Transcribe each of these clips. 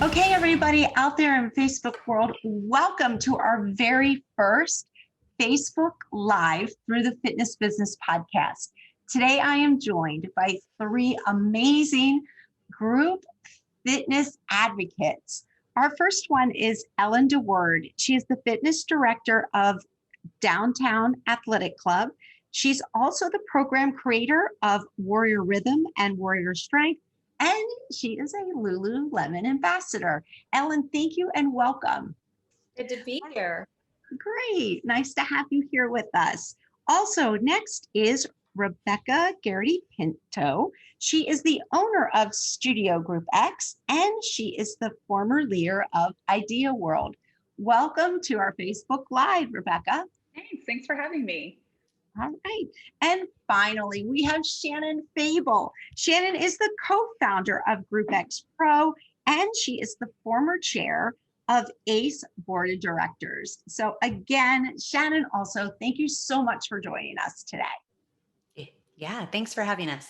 Okay, everybody out there in Facebook world, welcome to our very first Facebook Live through the Fitness Business Podcast. Today, I am joined by three amazing group fitness advocates. Our first one is Ellen DeWord. She is the fitness director of Downtown Athletic Club. She's also the program creator of Warrior Rhythm and Warrior Strength, and she is a Lululemon ambassador. Ellen, thank you and welcome. Good to be here. Great. Nice to have you here with us. Also, next is Rebecca Garity Pinto. She is the owner of Studio Group X, and she is the former leader of Idea World. Welcome to our Facebook Live, Rebecca. Thanks for having me. All right. And finally, we have Shannon Fable. Shannon is the co-founder of Group X Pro, and she is the former chair of ACE Board of Directors. So again, Shannon, also, thank you so much for joining us today. Yeah, thanks for having us.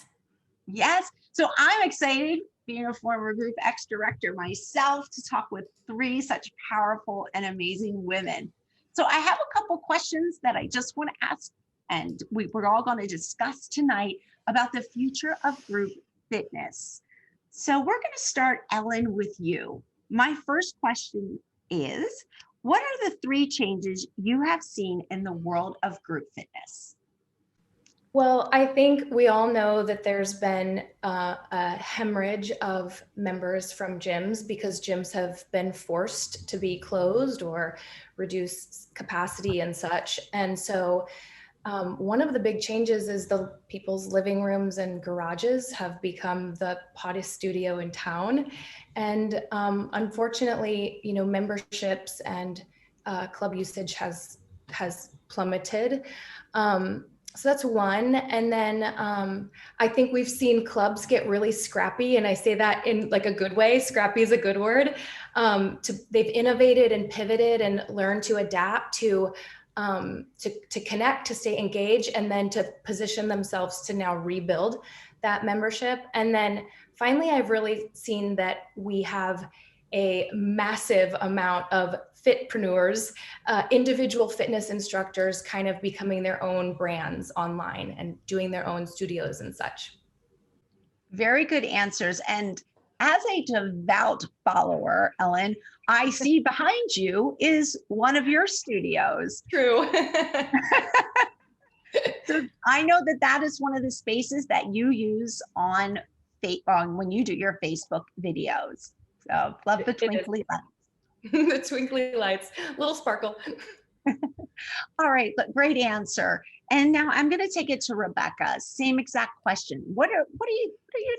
Yes. So I'm excited, being a former Group X director myself, to talk with three such powerful and amazing women. So I have a couple questions that I just want to ask, and we're all going to discuss tonight about the future of group fitness. So we're going to start, Ellen, with you. My first question is, what are the three changes you have seen in the world of group fitness? Well, I think we all know that there's been a hemorrhage of members from gyms because gyms have been forced to be closed or reduce capacity and such. And so one of the big changes is the people's living rooms and garages have become the hottest studio in town. And unfortunately, memberships and club usage has plummeted. So that's one. And then I think we've seen clubs get really scrappy, and I say that in like a good way. Scrappy is a good word. They've innovated and pivoted and learned to adapt to connect, to stay engaged, and then to position themselves to now rebuild that membership. And then finally, I've really seen that we have a massive amount of fitpreneurs, individual fitness instructors kind of becoming their own brands online and doing their own studios and such. Very good answers. And as a devout follower, Ellen, I see behind you is one of your studios. True. So I know that is one of the spaces that you use on when you do your Facebook videos. So love the twinkly lights. The twinkly lights, little sparkle. All right, but great answer. And now I'm going to take it to Rebecca. Same exact question. What are your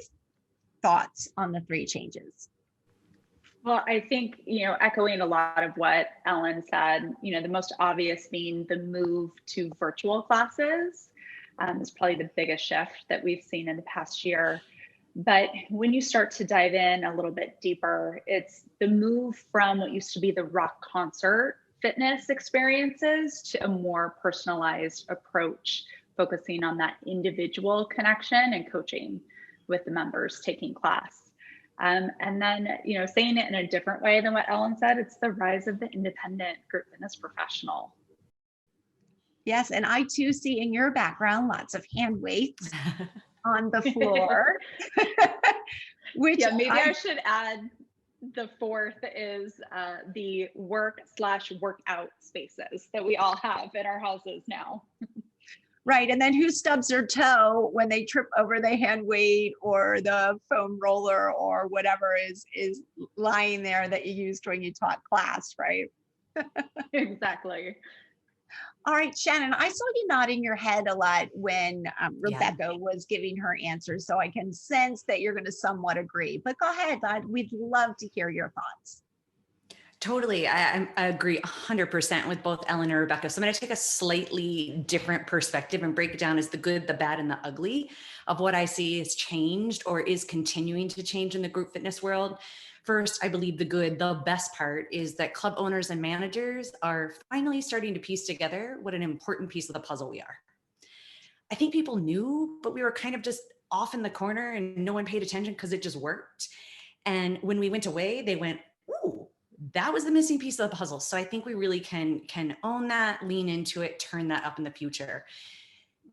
thoughts on the three changes? Well, I think, echoing a lot of what Ellen said, the most obvious being the move to virtual classes is probably the biggest shift that we've seen in the past year. But when you start to dive in a little bit deeper, it's the move from what used to be the rock concert fitness experiences to a more personalized approach, focusing on that individual connection and coaching with the members taking class. And then, saying it in a different way than what Ellen said, it's the rise of the independent group fitness professional. Yes, and I too see in your background lots of hand weights on the floor. Which maybe I should add the fourth is the work/workout spaces that we all have in our houses now. Right. And then who stubs their toe when they trip over the hand weight or the foam roller or whatever is lying there that you used when you taught class, right? Exactly. All right, Shannon, I saw you nodding your head a lot when Rebecca was giving her answers, so I can sense that you're going to somewhat agree. But go ahead, we'd love to hear your thoughts. Totally. I agree 100% with both Ellen and Rebecca. So I'm going to take a slightly different perspective and break it down as the good, the bad, and the ugly of what I see is changed or is continuing to change in the group fitness world. First, I believe the good, the best part is that club owners and managers are finally starting to piece together what an important piece of the puzzle we are. I think people knew, but we were kind of just off in the corner and no one paid attention because it just worked. And when we went away, they went, ooh, that was the missing piece of the puzzle. So I think we really can own that, lean into it, turn that up in the future.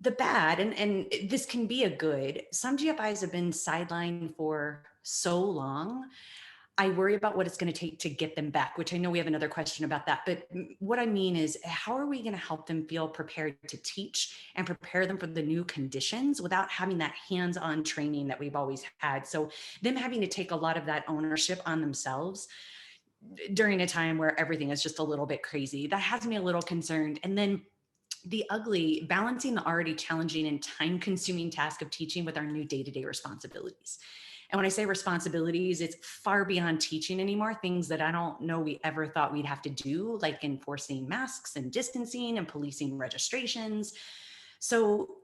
The bad, and this can be a good, some GFIs have been sidelined for so long. I worry about what it's going to take to get them back, which I know we have another question about that. But what I mean is, how are we going to help them feel prepared to teach and prepare them for the new conditions without having that hands-on training that we've always had? So them having to take a lot of that ownership on themselves during a time where everything is just a little bit crazy, that has me a little concerned. And then the ugly, balancing the already challenging and time-consuming task of teaching with our new day-to-day responsibilities. And when I say responsibilities, it's far beyond teaching anymore, things that I don't know we ever thought we'd have to do, like enforcing masks and distancing and policing registrations. So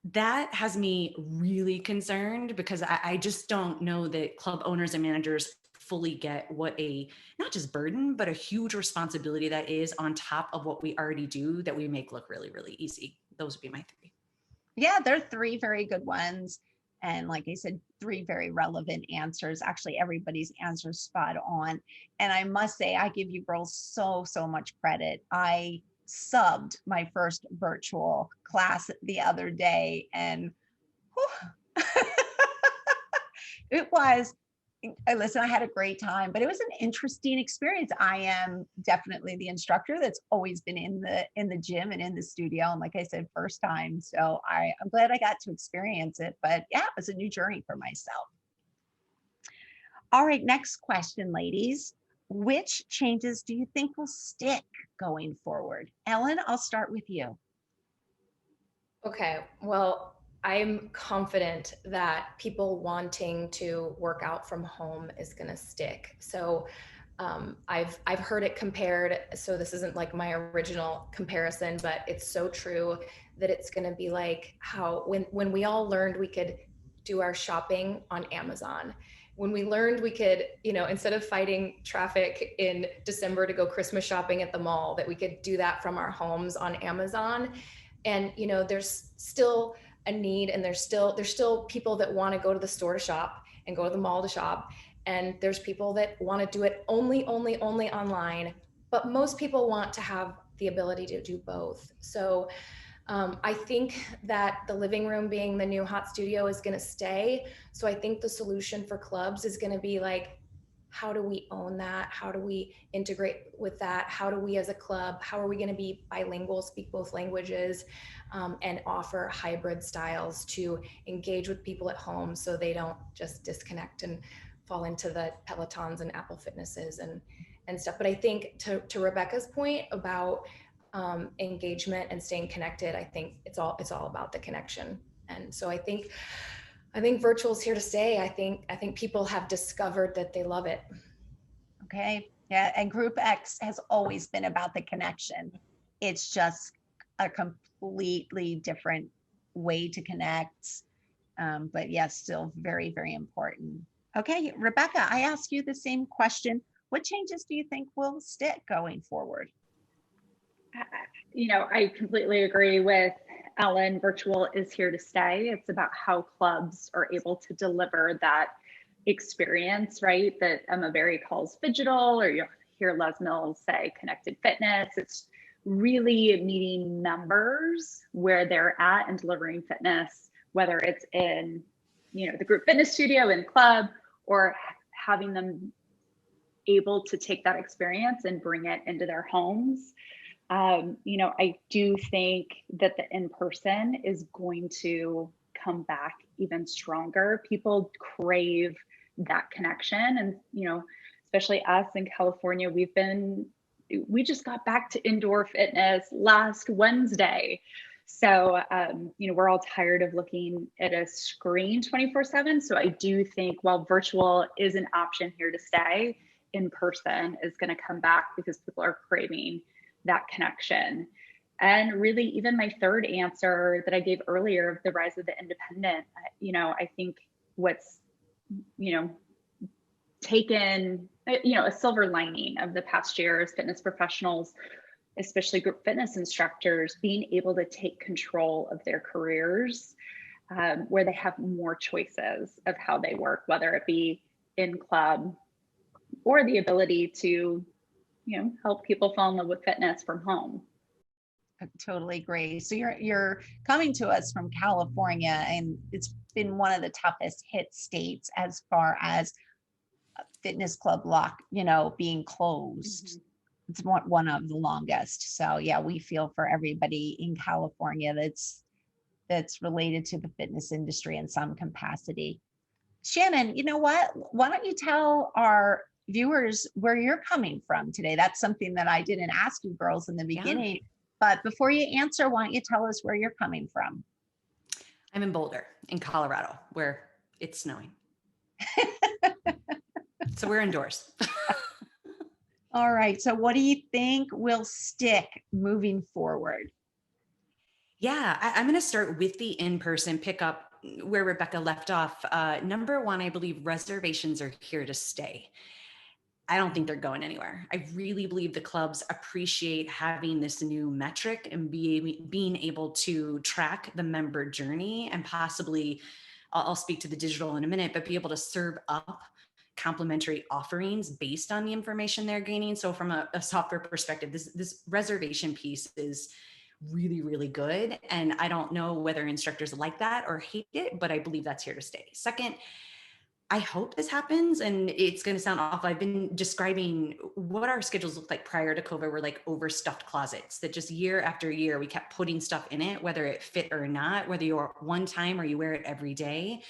that has me really concerned, because I just don't know that club owners and managers fully get what a, not just burden, but a huge responsibility that is on top of what we already do that we make look really, really easy. Those would be my three. Yeah, they're three very good ones. And like I said, three very relevant answers. Actually, everybody's answer spot on. And I must say, I give you girls so much credit. I subbed my first virtual class the other day, and whew, it was, listen, I had a great time, but it was an interesting experience. I am definitely the instructor that's always been in the gym and in the studio. And like I said, first time. So I'm glad I got to experience it, but yeah, it was a new journey for myself. All right, next question, ladies. Which changes do you think will stick going forward? Ellen, I'll start with you. Okay, well, I'm confident that people wanting to work out from home is going to stick. So I've heard it compared. So this isn't like my original comparison, but it's so true that it's going to be like how when we all learned we could do our shopping on Amazon. When we learned we could, instead of fighting traffic in December to go Christmas shopping at the mall, that we could do that from our homes on Amazon. And, there's still a need, and there's still people that want to go to the store to shop and go to the mall to shop. And there's people that want to do it only online, but most people want to have the ability to do both. So I think that the living room being the new hot studio is going to stay. So I think the solution for clubs is going to be like, how do we own that? How do we integrate with that? How do we as a club, how are we going to be bilingual, speak both languages, and offer hybrid styles to engage with people at home so they don't just disconnect and fall into the Pelotons and Apple Fitnesses and stuff. But I think to Rebecca's point about engagement and staying connected, I think it's all about the connection. And so I think virtual is here to stay. I think people have discovered that they love it. Okay. Yeah. And Group X has always been about the connection. It's just a completely different way to connect. But yes, still very, very important. Okay. Rebecca, I ask you the same question. What changes do you think will stick going forward? I completely agree with Ellen. Virtual is here to stay. It's about how clubs are able to deliver that experience, right? That Emma Berry calls digital, or you hear Les Mills say connected fitness. It's really meeting members where they're at and delivering fitness, whether it's in, the group fitness studio in club, or having them able to take that experience and bring it into their homes. I do think that the in-person is going to come back even stronger. People crave that connection. And, especially us in California, we just got back to indoor fitness last Wednesday. So, we're all tired of looking at a screen 24/7. So I do think while virtual is an option here to stay, in person is going to come back because people are craving that connection. And really, even my third answer that I gave earlier of the rise of the independent, I think what's, taken, a silver lining of the past year is fitness professionals, especially group fitness instructors, being able to take control of their careers, where they have more choices of how they work, whether it be in club, or the ability to, help people fall in love with fitness from home. I totally agree. So you're coming to us from California, and it's been one of the toughest hit states as far as fitness club being closed. It's one of the longest. So yeah, we feel for everybody in California that's related to the fitness industry in some capacity. Shannon, you know what? Why don't you tell our viewers where you're coming from today? That's something that I didn't ask you girls in the beginning. Yeah. But before you answer, why don't you tell us where you're coming from? I'm in Boulder, in Colorado, where it's snowing. So we're indoors. All right. So what do you think will stick moving forward? Yeah, I'm going to start with the in-person, pick up where Rebecca left off. Number one, I believe reservations are here to stay. I don't think they're going anywhere. I really believe the clubs appreciate having this new metric and being able to track the member journey, and possibly, I'll speak to the digital in a minute, but be able to serve up complimentary offerings based on the information they're gaining. So from a software perspective, this reservation piece is really, really good. And I don't know whether instructors like that or hate it, but I believe that's here to stay. Second, I hope this happens, and it's going to sound awful. I've been describing what our schedules looked like prior to COVID. Were like overstuffed closets that just year after year, we kept putting stuff in it, whether it fit or not, whether you're one time or you wear it every day.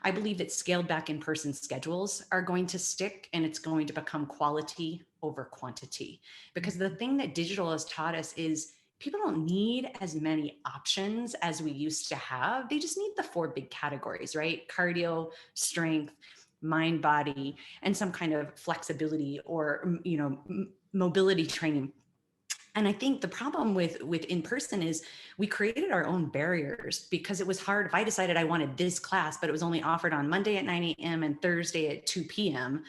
I believe that scaled back in-person schedules are going to stick, and it's going to become quality over quantity. Because the thing that digital has taught us is people don't need as many options as we used to have. They just need the 4 big categories, right? Cardio, strength, mind, body, and some kind of flexibility or, mobility training. And I think the problem with in-person is we created our own barriers, because it was hard. If I decided I wanted this class, but it was only offered on Monday at 9 a.m. and Thursday at 2 p.m.,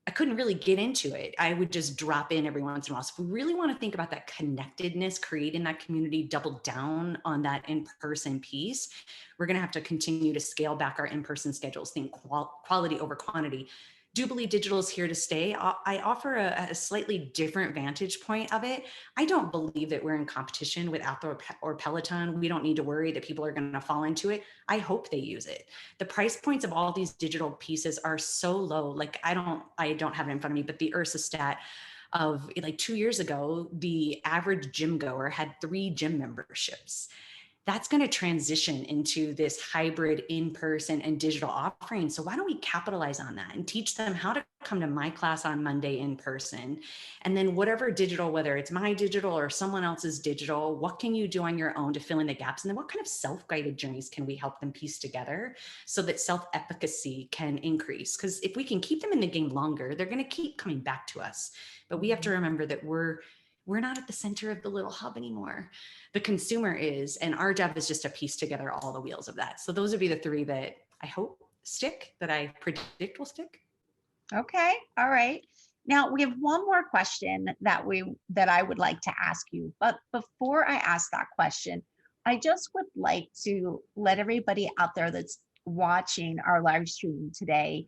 I couldn't really get into it. I would just drop in every once in a while. So if we really want to think about that connectedness, creating that community, double down on that in-person piece, we're going to have to continue to scale back our in-person schedules, think quality over quantity. Do believe digital is here to stay. I offer a slightly different vantage point of it. I don't believe that we're in competition with Apple or Peloton. We don't need to worry that people are going to fall into it. I hope they use it. The price points of all these digital pieces are so low. Like I don't have it in front of me, but the Ursa stat of like 2 years ago, the average gym goer had 3 gym memberships. That's going to transition into this hybrid in-person and digital offering. So why don't we capitalize on that and teach them how to come to my class on Monday in person? And then whatever digital, whether it's my digital or someone else's digital, what can you do on your own to fill in the gaps? And then what kind of self-guided journeys can we help them piece together so that self-efficacy can increase? Because if we can keep them in the game longer, they're going to keep coming back to us. But we have to remember that we're not at the center of the little hub anymore. The consumer is, and our job is just to piece together all the wheels of that. So those would be the 3 that I hope stick, that I predict will stick. Okay. All right. Now we have one more question that I would like to ask you. But before I ask that question, I just would like to let everybody out there that's watching our live stream today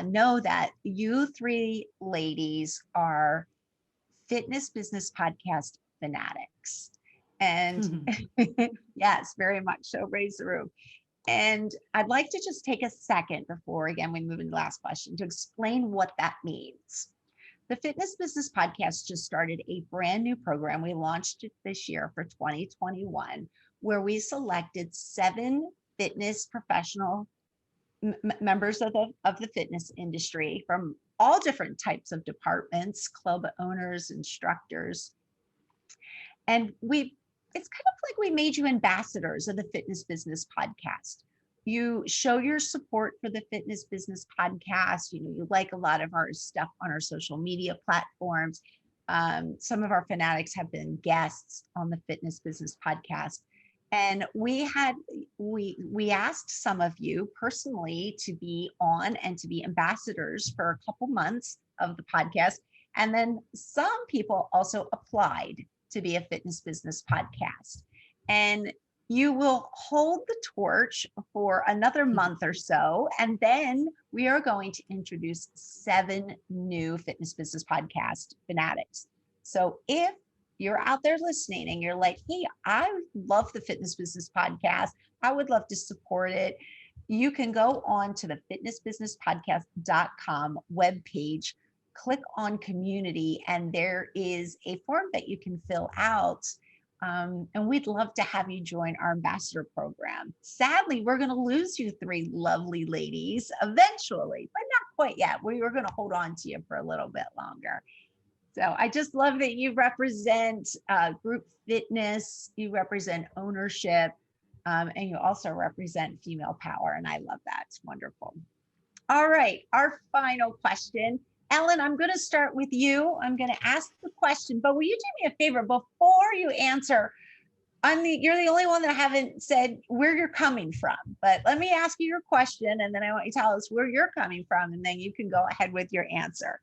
know that you 3 ladies are Fitness Business Podcast fanatics. And yes, very much so. Raise the roof. And I'd like to just take a second before, again, we move into the last question, to explain what that means. The Fitness Business Podcast just started a brand new program. We launched it this year for 2021, where we selected 7 fitness professional members of the fitness industry from all different types of departments, club owners, instructors. And it's kind of like we made you ambassadors of the Fitness Business Podcast. You show your support for the Fitness Business Podcast. You like a lot of our stuff on our social media platforms. Some of our fanatics have been guests on the Fitness Business Podcast. And we asked some of you personally to be on and to be ambassadors for a couple months of the podcast. And then some people also applied to be a Fitness Business Podcast. And you will hold the torch for another month or so, and then we are going to introduce 7 new Fitness Business Podcast fanatics. So if you're out there listening and you're like, hey, I love the Fitness Business Podcast, I would love to support it, you can go on to the fitnessbusinesspodcast.com webpage, click on community, and there is a form that you can fill out. And we'd love to have you join our ambassador program. Sadly, we're going to lose you 3 lovely ladies eventually, but not quite yet. We were going to hold on to you for a little bit longer. So I just love that you represent group fitness, you represent ownership, and you also represent female power. And I love that. It's wonderful. All right, our final question. Ellen, I'm going to start with you. I'm going to ask the question, but will you do me a favor before you answer? You're the only one that I haven't said where you're coming from, but let me ask you your question, and then I want you to tell us where you're coming from, and then you can go ahead with your answer.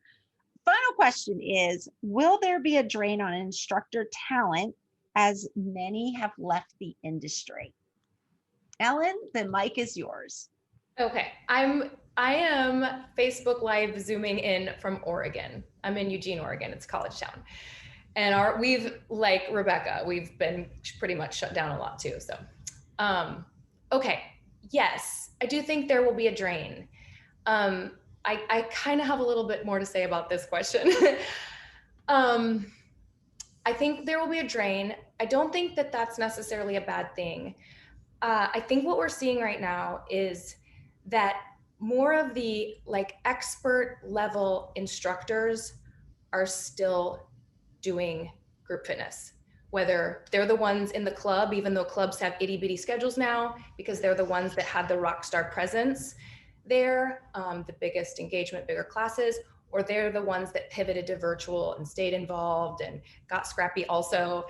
Final question is, will there be a drain on instructor talent as many have left the industry? Ellen, the mic is yours. Okay, I am Facebook Live zooming in from Oregon. I'm in Eugene, Oregon. It's college town. And we've, like Rebecca, we've been pretty much shut down a lot too. So, okay, yes, I do think there will be a drain. I kind of have a little bit more to say about this question. I think there will be a drain. I don't think that that's necessarily a bad thing. I think what we're seeing right now is that more of the like expert level instructors are still doing group fitness, whether they're the ones in the club, even though clubs have itty bitty schedules now, because they're the ones that had the rock star presence there, the biggest engagement, bigger classes, or they're the ones that pivoted to virtual and stayed involved and got scrappy also.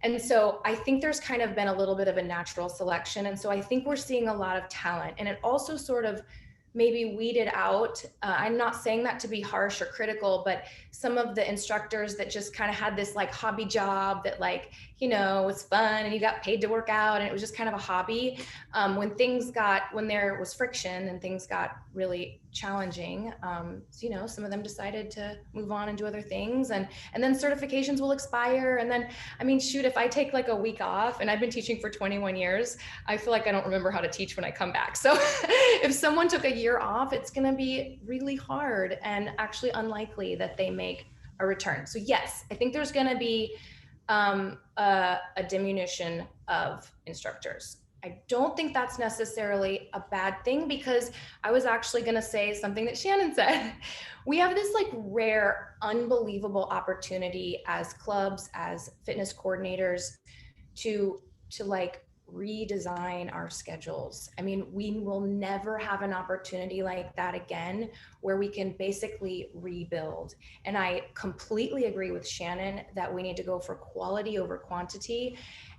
And so I think there's kind of been a little bit of a natural selection. And so I think we're seeing a lot of talent, and it also sort of maybe weeded out. I'm not saying that to be harsh or critical, but some of the instructors that just kind of had this like hobby job that like, you know, was fun and you got paid to work out and it was just kind of a hobby. When there was friction and things got really challenging, you know, some of them decided to move on and do other things, and then certifications will expire. And then, I mean, shoot, if I take like a week off, and I've been teaching for 21 years, I feel like I don't remember how to teach when I come back. So if someone took a year off, it's going to be really hard and actually unlikely that they make a return. So yes, I think there's going to be a diminution of instructors. I don't think that's necessarily a bad thing, because I was actually going to say something that Shannon said. We have this like rare, unbelievable opportunity as clubs, as fitness coordinators to like redesign our schedules. I mean, we will never have an opportunity like that again, where we can basically rebuild. And I completely agree with Shannon that we need to go for quality over quantity.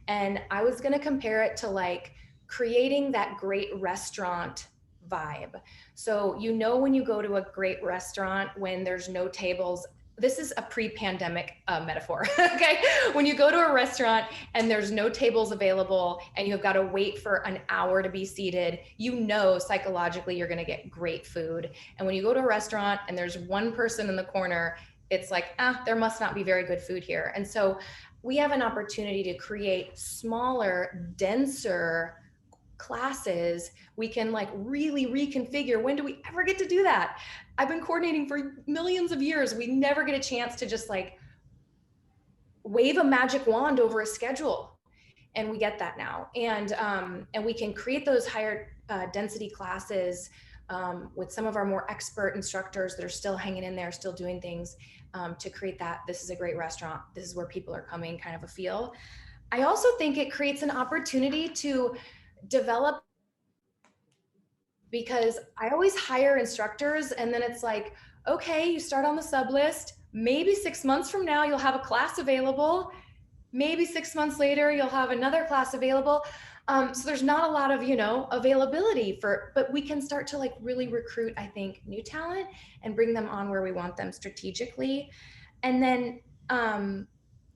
And I was going to compare it to like creating that great restaurant vibe. So, you know, when you go to a great restaurant, when there's no tables, this is a pre-pandemic metaphor, okay? When you go to a restaurant and there's no tables available and you've got to wait for an hour to be seated, you know psychologically you're gonna get great food. And when you go to a restaurant and there's one person in the corner, it's like, there must not be very good food here. And so we have an opportunity to create smaller, denser classes. We can like really reconfigure. When do we ever get to do that? I've been coordinating for millions of years. We never get a chance to just like wave a magic wand over a schedule. And we get that now. And we can create those higher density classes with some of our more expert instructors that are still hanging in there, still doing things to create that. This is a great restaurant. This is where people are coming kind of a feel. I also think it creates an opportunity to develop, because I always hire instructors and then it's like, okay, you start on the sub list, maybe 6 months from now, you'll have a class available. Maybe 6 months later, you'll have another class available. So there's not a lot of, you know, availability but we can start to like really recruit, I think, new talent and bring them on where we want them strategically. And then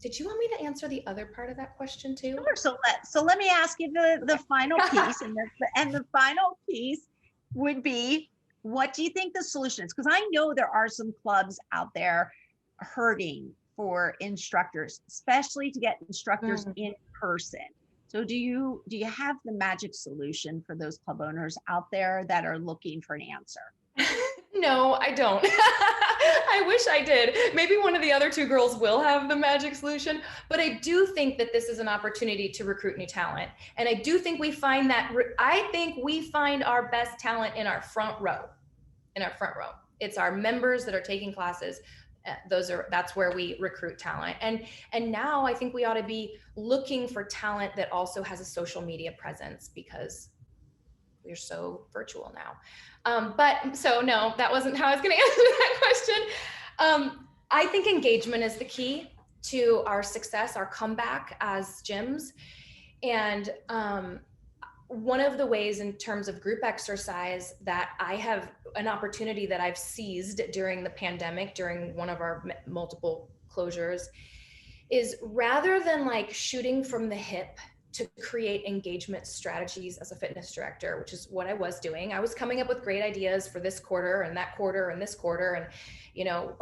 did you want me to answer the other part of that question too? Sure. So let me ask you the final piece, and the final piece would be, what do you think the solution is? Because I know there are some clubs out there hurting for instructors, especially to get instructors in person. So do you have the magic solution for those club owners out there that are looking for an answer? No, I don't. I wish I did. Maybe one of the other two girls will have the magic solution, but I do think that this is an opportunity to recruit new talent. And I do think we find I think we find our best talent in our front row. It's our members that are taking classes. That's where we recruit talent. And now I think we ought to be looking for talent that also has a social media presence, because we're so virtual now. But so no, that wasn't how I was going to answer that question. I think engagement is the key to our success, our comeback as gyms. And one of the ways in terms of group exercise that I have an opportunity that I've seized during the pandemic, during one of our multiple closures, is rather than like shooting from the hip to create engagement strategies as a fitness director, which is what I was doing. I was coming up with great ideas for this quarter and that quarter and this quarter. And, you know,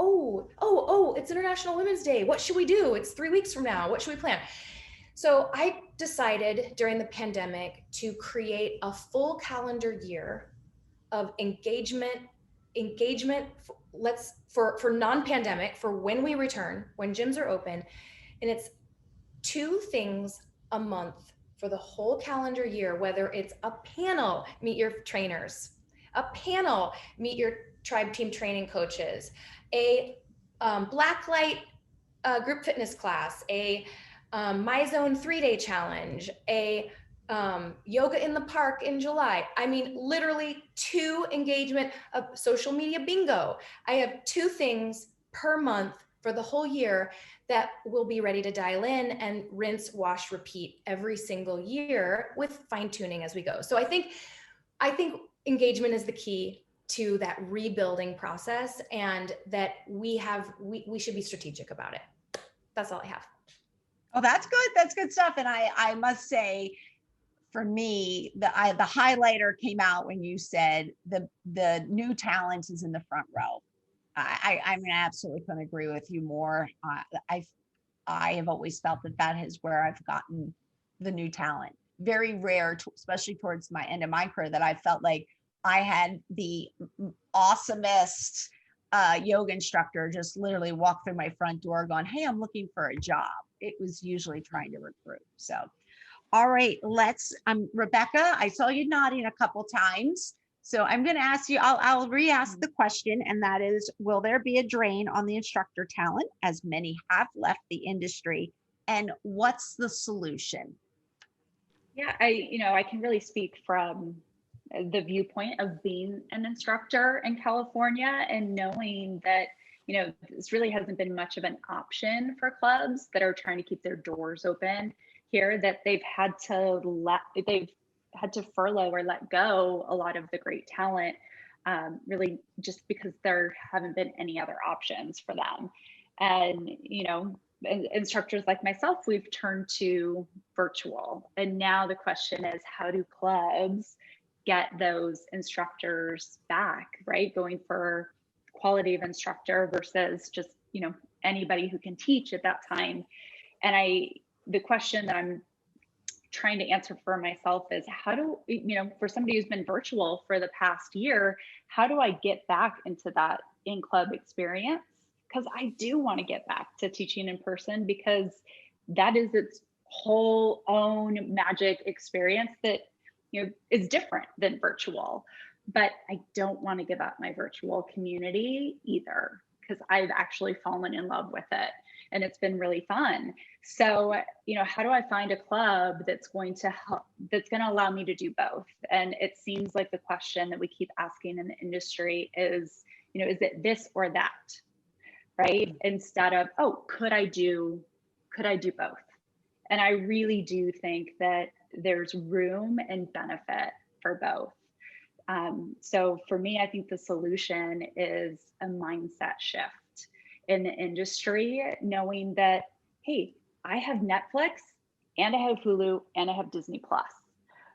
it's International Women's Day. What should we do? It's 3 weeks from now. What should we plan? So I decided during the pandemic to create a full calendar year of engagement for non-pandemic, for when we return, when gyms are open. And it's 2 things a month for the whole calendar year, whether it's a panel, meet your trainers, a panel, meet your tribe team training coaches, a blacklight group fitness class, a My Zone 3-day challenge, a yoga in the park in July. I mean, literally 2 engagement of social media bingo. I have 2 things per month for the whole year that will be ready to dial in and rinse, wash, repeat every single year with fine tuning as we go. So I think engagement is the key to that rebuilding process, and that we should be strategic about it. That's all I have. Oh, that's good. That's good stuff. And I must say, for me, the highlighter came out when you said the new talent is in the front row. I mean, I absolutely couldn't agree with you more. I have always felt that is where I've gotten the new talent. Very rare, especially towards my end of my career, that I felt like I had the awesomest yoga instructor just literally walk through my front door going, "Hey, I'm looking for a job." It was usually trying to recruit. So, all right, Rebecca, I saw you nodding a couple times. So I'm going to ask you, I'll re-ask the question, and that is, will there be a drain on the instructor talent, as many have left the industry, and what's the solution? Yeah, I can really speak from the viewpoint of being an instructor in California, and knowing that, this really hasn't been much of an option for clubs that are trying to keep their doors open here, that they've had to furlough or let go a lot of the great talent, really just because there haven't been any other options for them. And, instructors like myself, we've turned to virtual. And now the question is, how do clubs get those instructors back, right? Going for quality of instructor versus just, anybody who can teach at that time. And the question that I'm trying to answer for myself is, how do, for somebody who's been virtual for the past year, how do I get back into that in-club experience? Because I do want to get back to teaching in person, because that is its whole own magic experience that, is different than virtual. But I don't want to give up my virtual community either, because I've actually fallen in love with it. And it's been really fun. So, how do I find a club that's going to help, that's going to allow me to do both? And it seems like the question that we keep asking in the industry is, is it this or that, right? Instead of, could I do both? And I really do think that there's room and benefit for both. So for me, I think the solution is a mindset shift in the industry, knowing that hey, I have Netflix and I have Hulu and I have Disney Plus,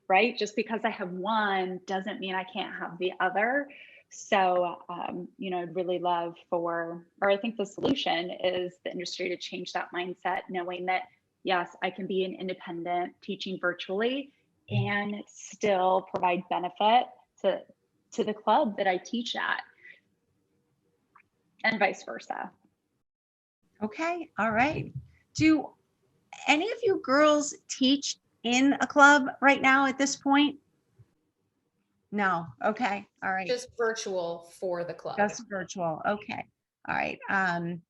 right? Just because I have one doesn't mean I can't have the other. So, I'd really love or I think the solution is the industry to change that mindset, knowing that, yes, I can be an independent teaching virtually and still provide benefit to the club that I teach at, and vice versa. Okay. All right. Do any of you girls teach in a club right now at this point? No. Okay. All right. Just virtual for the club. Just virtual. Okay. All right. I'm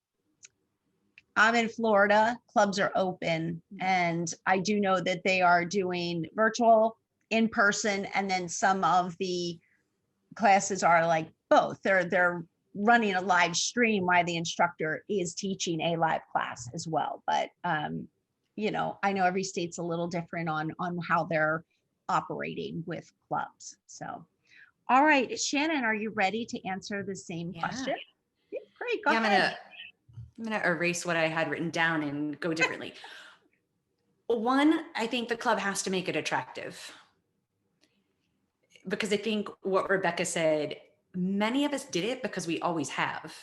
in Florida. Clubs are open, and I do know that they are doing virtual, in person, and then some of the classes are like both. They're running a live stream while the instructor is teaching a live class as well. But I know every state's a little different on how they're operating with clubs. So, all right, Shannon, are you ready to answer the same question? Yeah, great. Go ahead. I'm gonna erase what I had written down and go differently. One, I think the club has to make it attractive, because I think what Rebecca said, many of us did it because we always have.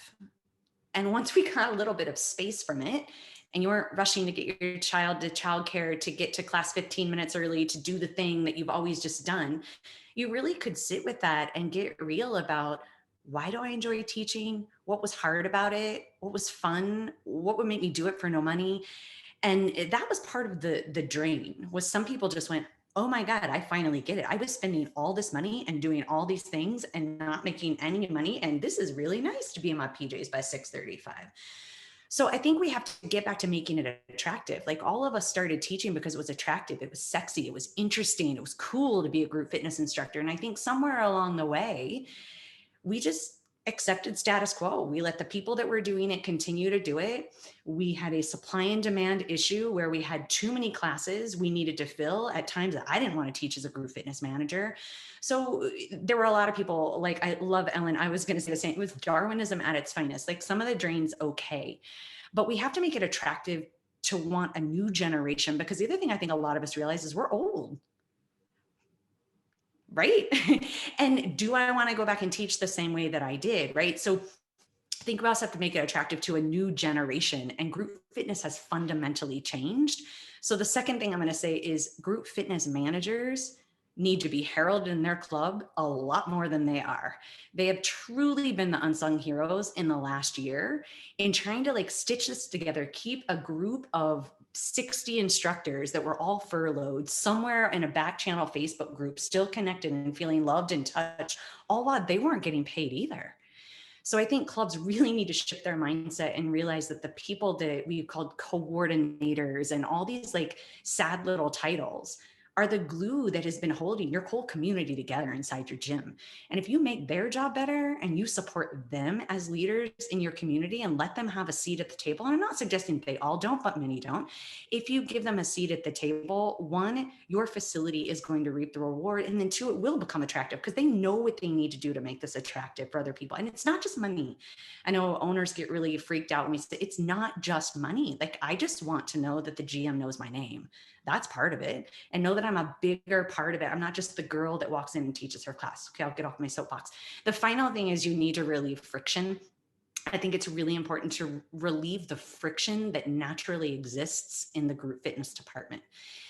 And once we got a little bit of space from it, and you weren't rushing to get your child to childcare, to get to class 15 minutes early, to do the thing that you've always just done, you really could sit with that and get real about, why do I enjoy teaching? What was hard about it? What was fun? What would make me do it for no money? And that was part of the drain, was some people just went, oh my God, I finally get it. I was spending all this money and doing all these things and not making any money. And this is really nice to be in my PJs by 6:35. So I think we have to get back to making it attractive. Like, all of us started teaching because it was attractive. It was sexy. It was interesting. It was cool to be a group fitness instructor. And I think somewhere along the way, we just accepted status quo. We let the people that were doing it continue to do it. We had a supply and demand issue where we had too many classes we needed to fill at times that I didn't want to teach as a group fitness manager. So there were a lot of people, like, I love Ellen. I was going to say the same. It was Darwinism at its finest. Like, some of the drains, okay, but we have to make it attractive to want a new generation, because the other thing I think a lot of us realize is we're old. Right? And do I want to go back and teach the same way that I did? Right? So I think we also have to make it attractive to a new generation, and group fitness has fundamentally changed. So the second thing I'm going to say is, group fitness managers need to be heralded in their club a lot more than they are. They have truly been the unsung heroes in the last year in trying to, like, stitch this together, keep a group of 60 instructors that were all furloughed somewhere in a back channel Facebook group, still connected and feeling loved and touched, all while they weren't getting paid either. So I think clubs really need to shift their mindset and realize that the people that we called coordinators and all these, like, sad little titles are the glue that has been holding your whole community together inside your gym. And if you make their job better and you support them as leaders in your community and let them have a seat at the table, and I'm not suggesting they all don't, but many don't. If you give them a seat at the table, one, your facility is going to reap the reward. And then two, it will become attractive because they know what they need to do to make this attractive for other people. And it's not just money. I know owners get really freaked out when we say it's not just money. Like, I just want to know that the GM knows my name. That's part of it. And know that I'm a bigger part of it. I'm not just the girl that walks in and teaches her class. Okay, I'll get off my soapbox. The final thing is, you need to relieve friction. I think it's really important to relieve the friction that naturally exists in the group fitness department.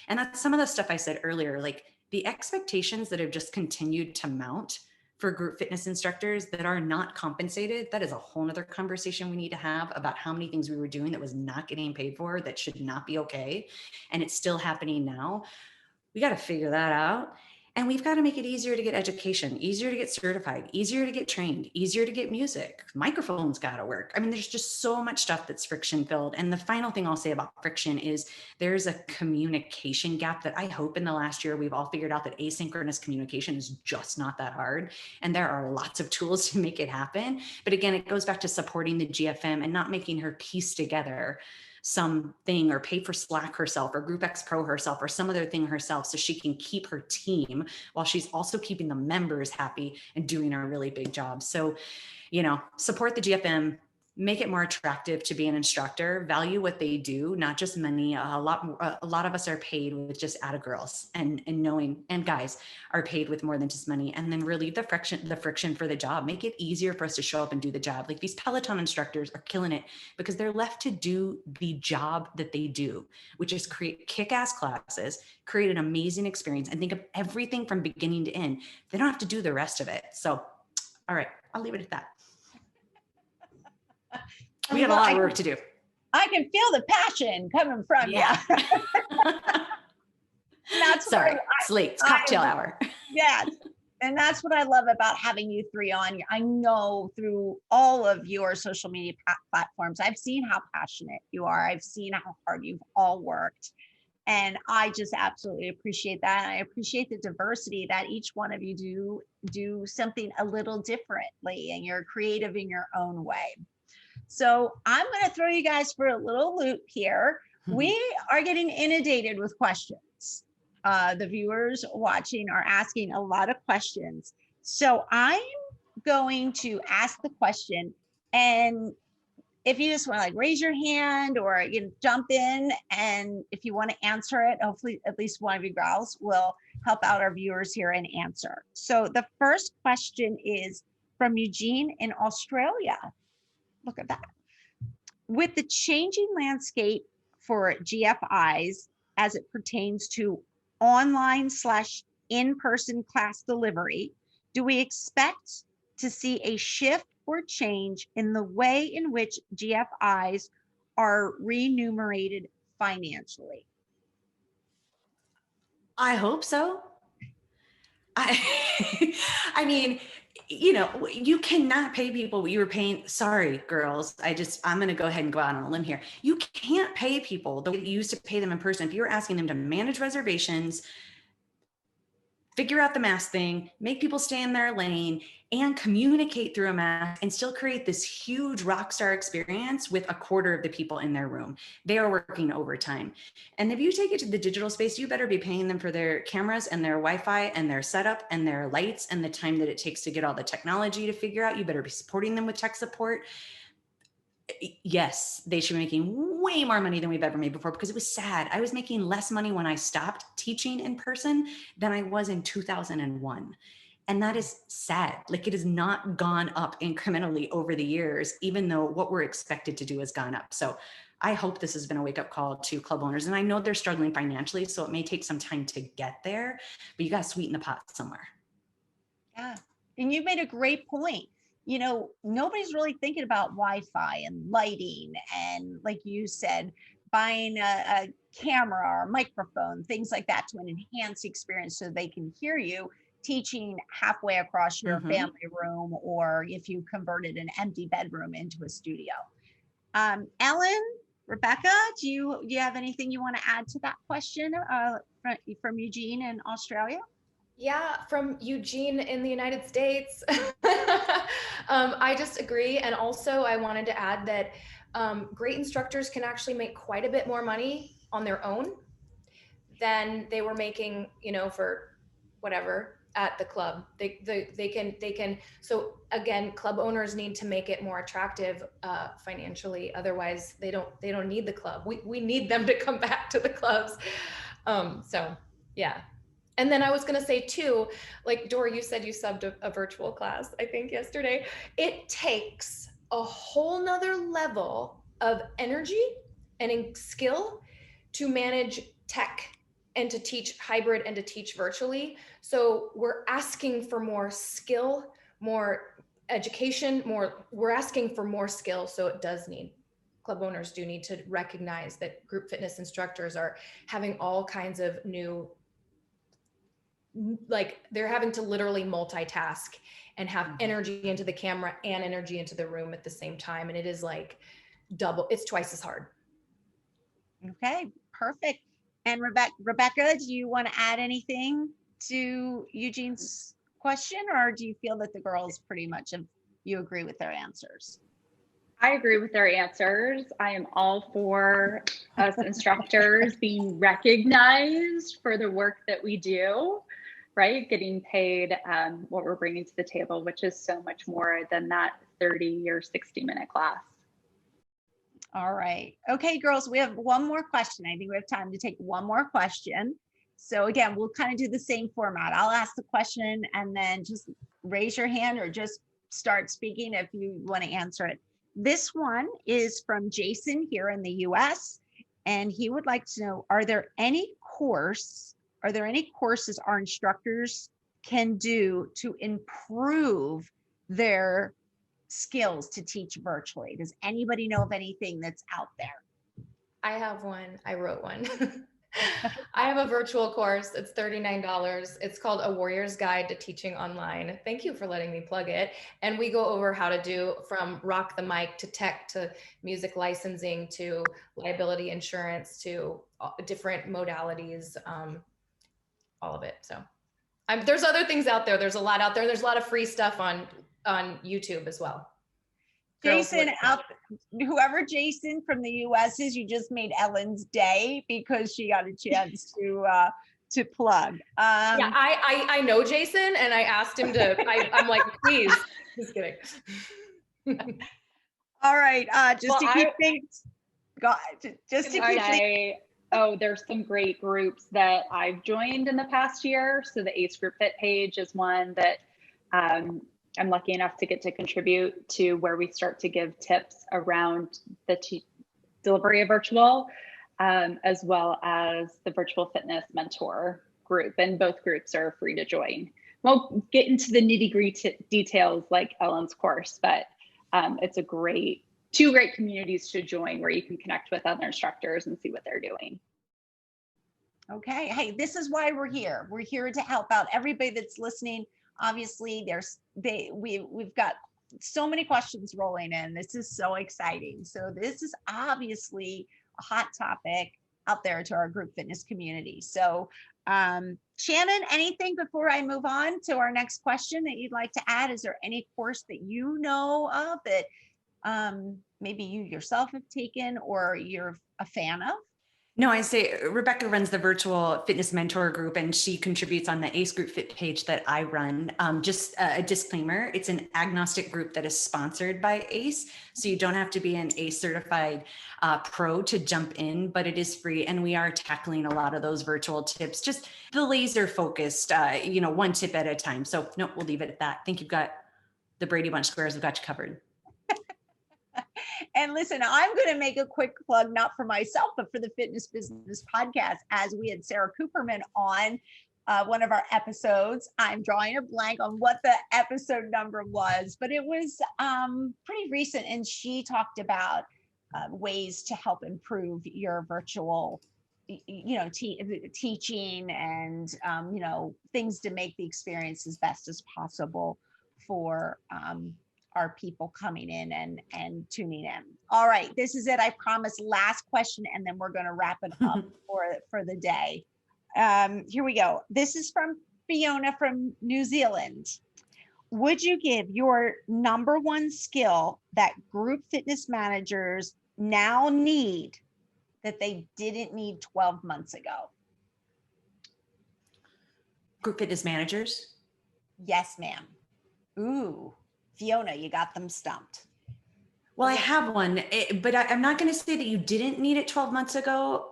And that's some of the stuff I said earlier, like the expectations that have just continued to mount for group fitness instructors that are not compensated. That is a whole nother conversation we need to have about how many things we were doing that was not getting paid for, that should not be okay. And it's still happening now. We got to figure that out. And we've got to make it easier to get education, easier to get certified, easier to get trained, easier to get music. Microphones got to work. I mean, there's just so much stuff that's friction filled. And the final thing I'll say about friction is there's a communication gap that I hope in the last year we've all figured out that asynchronous communication is just not that hard. And there are lots of tools to make it happen. But again, it goes back to supporting the GFM and not making her piece together something or pay for Slack herself or Group X Pro herself or some other thing herself so she can keep her team while she's also keeping the members happy and doing a really big job. So, support the GFM, make it more attractive to be an instructor, value what they do, not just money. A lot of us are paid with just girls and knowing, and guys are paid with more than just money, and then relieve the friction for the job, make it easier for us to show up and do the job. Like these Peloton instructors are killing it because they're left to do the job that they do, which is create kick-ass classes, create an amazing experience, and think of everything from beginning to end. They don't have to do the rest of it. So, all right, I'll leave it at that. We have a lot of work to do. I can feel the passion coming from you. That's sorry, it's late. It's cocktail hour. Yes. And that's what I love about having you three on. I know through all of your social media platforms, I've seen how passionate you are. I've seen how hard you've all worked. And I just absolutely appreciate that. And I appreciate the diversity that each one of you do something a little differently, and you're creative in your own way. So I'm going to throw you guys for a little loop here. We are getting inundated with questions. The viewers watching are asking a lot of questions. So I'm going to ask the question, and if you just want to like raise your hand or you know, jump in, and if you want to answer it, hopefully at least one of you girls will help out our viewers here and answer. So the first question is from Eugene in Australia. Look at that. With the changing landscape for GFIs as it pertains to online/in-person class delivery, do we expect to see a shift or change in the way in which GFIs are remunerated financially? I hope so. I mean, you know, you cannot pay people what you were paying. Sorry, girls. I'm going to go ahead and go out on a limb here. You can't pay people the way that you used to pay them in person. If you were asking them to manage reservations, figure out the mask thing, make people stay in their lane, and communicate through a mask and still create this huge rock star experience with a quarter of the people in their room. They are working overtime. And if you take it to the digital space, you better be paying them for their cameras and their Wi-Fi and their setup and their lights and the time that it takes to get all the technology to figure out. You better be supporting them with tech support. Yes, they should be making way more money than we've ever made before, because it was sad. I was making less money when I stopped teaching in person than I was in 2001. And that is sad. Like, it has not gone up incrementally over the years, even though what we're expected to do has gone up. So I hope this has been a wake-up call to club owners. And I know they're struggling financially, so it may take some time to get there, but you got to sweeten the pot somewhere. Yeah, and you made a great point. You know, nobody's really thinking about Wi-Fi and lighting, and like you said, buying a camera or a microphone, things like that to enhance the experience so they can hear you teaching halfway across your family room, or if you converted an empty bedroom into a studio. Ellen, Rebecca, do you have anything you want to add to that question from Eugene in Australia? Yeah, from Eugene in the United States. I just agree. And also I wanted to add that great instructors can actually make quite a bit more money on their own than they were making, you know, for whatever at the club. They can. So again, club owners need to make it more attractive financially. Otherwise they don't need the club. We need them to come back to the clubs. So yeah. And then I was going to say too, like Dori, you said you subbed a virtual class, I think yesterday. It takes a whole nother level of energy and skill to manage tech and to teach hybrid and to teach virtually. So we're asking for more skill, more education, we're asking for more skill. So it does need, club owners do need to recognize that group fitness instructors are having all kinds of new, like they're having to literally multitask and have energy into the camera and energy into the room at the same time. And it is like it's twice as hard. Okay, perfect. And Rebecca, do you want to add anything to Eugene's question, or do you feel that the girls pretty much you agree with their answers? I agree with their answers. I am all for us instructors being recognized for the work that we do, right? Getting paid what we're bringing to the table, which is so much more than that 30 or 60-minute class. All right. Okay, girls, we have one more question. I think we have time to take one more question. So again, we'll kind of do the same format. I'll ask the question and then just raise your hand or just start speaking if you want to answer it. This one is from Jason here in the US, and he would like to know, are there any courses our instructors can do to improve their skills to teach virtually? Does anybody know of anything that's out there? I have one. I wrote one. I have a virtual course. It's $39. It's called A Warrior's Guide to Teaching Online. Thank you for letting me plug it. And we go over how to do from rock the mic to tech to music licensing to liability insurance to different modalities, all of it. So there's other things out there. There's a lot out there. There's a lot of free stuff on YouTube as well. Jason, whoever Jason from the US is, you just made Ellen's day because she got a chance to plug. Yeah, I know Jason, and I asked him to. I'm like, please. Just kidding. All right, just to keep things. Oh, there's some great groups that I've joined in the past year. So the ACE Group Fit page is one that I'm lucky enough to get to contribute to, where we start to give tips around the delivery of virtual, as well as the Virtual Fitness Mentor group. And both groups are free to join. Won't get into the nitty-gritty details like Ellen's course, but it's two great communities to join where you can connect with other instructors and see what they're doing. Okay. Hey, this is why we're here. We're here to help out everybody that's listening. Obviously, we've got so many questions rolling in. This is so exciting. So this is obviously a hot topic out there to our group fitness community. So Shannon, anything before I move on to our next question that you'd like to add? Is there any course that you know of that maybe you yourself have taken or you're a fan of? No, I say Rebecca runs the virtual fitness mentor group, and she contributes on the ACE Group Fit page that I run. Just a disclaimer, it's an agnostic group that is sponsored by ACE. So you don't have to be an ACE certified pro to jump in, but it is free. And we are tackling a lot of those virtual tips, just the laser focused, one tip at a time. So no, we'll leave it at that. I think you've got the Brady Bunch squares. We've got you covered. And listen, I'm going to make a quick plug, not for myself, but for the Fitness Business Podcast, as we had Sarah Cooperman on one of our episodes. I'm drawing a blank on what the episode number was, but it was pretty recent. And she talked about ways to help improve your virtual, teaching and, things to make the experience as best as possible for our people coming in and tuning in. All right, this is it. I promise, last question, and then we're going to wrap it up for the day. Here we go. This is from Fiona from New Zealand. Would you give your number one skill that group fitness managers now need that they didn't need 12 months ago? Group fitness managers? Yes, ma'am. Ooh. Fiona, you got them stumped. Well, I have one, but I'm not going to say that you didn't need it 12 months ago,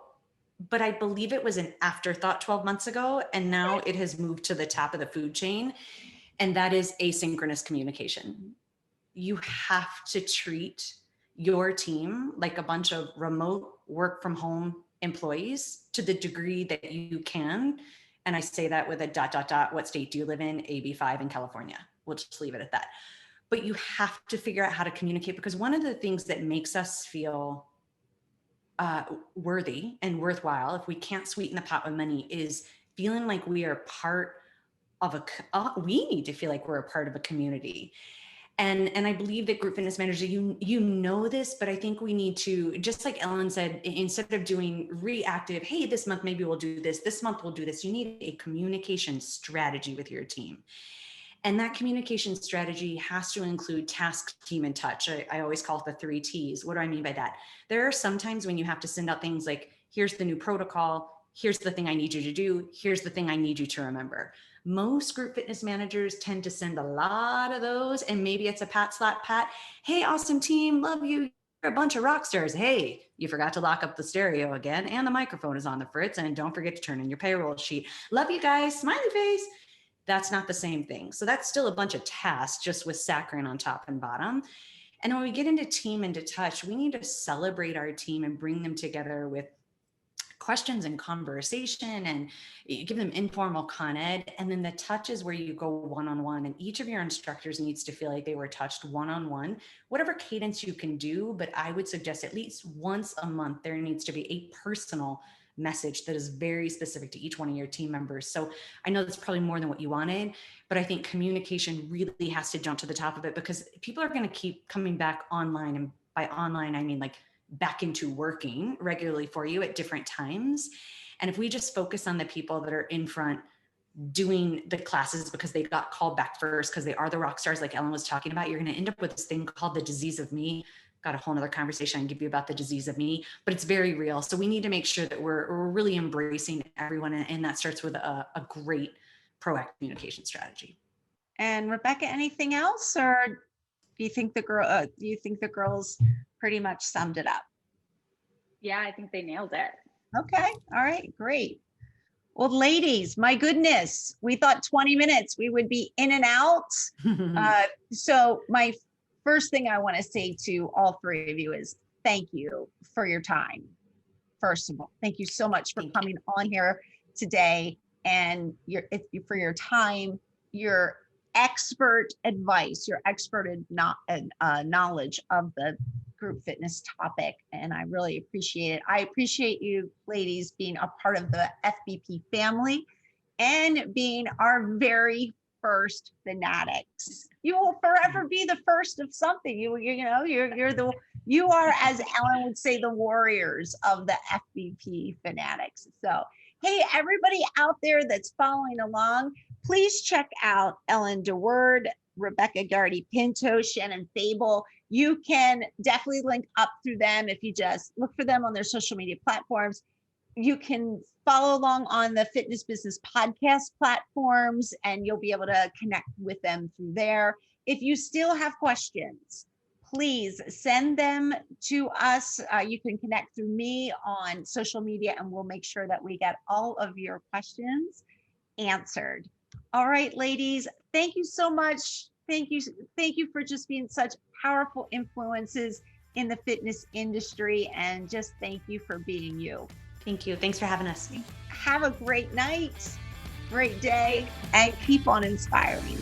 but I believe it was an afterthought 12 months ago, and now it has moved to the top of the food chain, and that is asynchronous communication. You have to treat your team like a bunch of remote work from home employees to the degree that you can. And I say that with a ... What state do you live in? AB5 in California. We'll just leave it at that. But you have to figure out how to communicate, because one of the things that makes us feel worthy and worthwhile, if we can't sweeten the pot with money, is feeling like we are part of we need to feel like we're a part of a community. And I believe that group fitness managers, you know this, but I think we need to, just like Ellen said, instead of doing reactive, hey, this month maybe we'll do this month we'll do this, you need a communication strategy with your team. And that communication strategy has to include task, team, and touch. I always call it the 3 T's. What do I mean by that? There are some times when you have to send out things like, here's the new protocol, here's the thing I need you to do, here's the thing I need you to remember. Most group fitness managers tend to send a lot of those, and maybe it's a pat, slap, pat. Hey, awesome team, love you. a bunch of rock stars. Hey, you forgot to lock up the stereo again, and the microphone is on the fritz, and don't forget to turn in your payroll sheet. Love you guys, smiley face. That's not the same thing. So that's still a bunch of tasks, just with saccharin on top and bottom. And when we get into team and to touch, we need to celebrate our team and bring them together with questions and conversation, and you give them informal con ed. And then the touch is where you go one-on-one, and each of your instructors needs to feel like they were touched one-on-one, whatever cadence you can do. But I would suggest at least once a month, there needs to be a personal message that is very specific to each one of your team members. So I know that's probably more than what you wanted, but I think communication really has to jump to the top of it, because people are going to keep coming back online. And by online, I mean like back into working regularly for you at different times. And if we just focus on the people that are in front doing the classes because they got called back first, because they are the rock stars like Ellen was talking about, you're going to end up with this thing called the disease of me. Got a whole nother conversation I can give you about the disease of me, but it's very real. So we need to make sure that we're really embracing everyone. And that starts with a great proactive communication strategy. And Rebecca, anything else, or do you think the girls pretty much summed it up? Yeah, I think they nailed it. Okay. All right. Great. Well, ladies, my goodness, we thought 20 minutes we would be in and out. So my first thing I want to say to all three of you is thank you for your time. First of all, thank you so much for coming on here today, and for your time, your expert advice, your expert knowledge of the group fitness topic. And I really appreciate it. I appreciate you ladies being a part of the FBP family and being our very first fanatics. You will forever be the first of something. You are, as Ellen would say, the warriors of the FBP Fanatics. So, hey, everybody out there that's following along, please check out Ellen DeWord, Rebecca Garity Pinto, Shannon Fable. You can definitely link up through them if you just look for them on their social media platforms. You can follow along on the Fitness Business Podcast platforms, and you'll be able to connect with them through there. If you still have questions, please send them to us. You can connect through me on social media, and we'll make sure that we get all of your questions answered. All right, ladies, thank you so much. Thank you for just being such powerful influences in the fitness industry, and just thank you for being you. Thank you. Thanks for having us. Have a great night, great day, and keep on inspiring.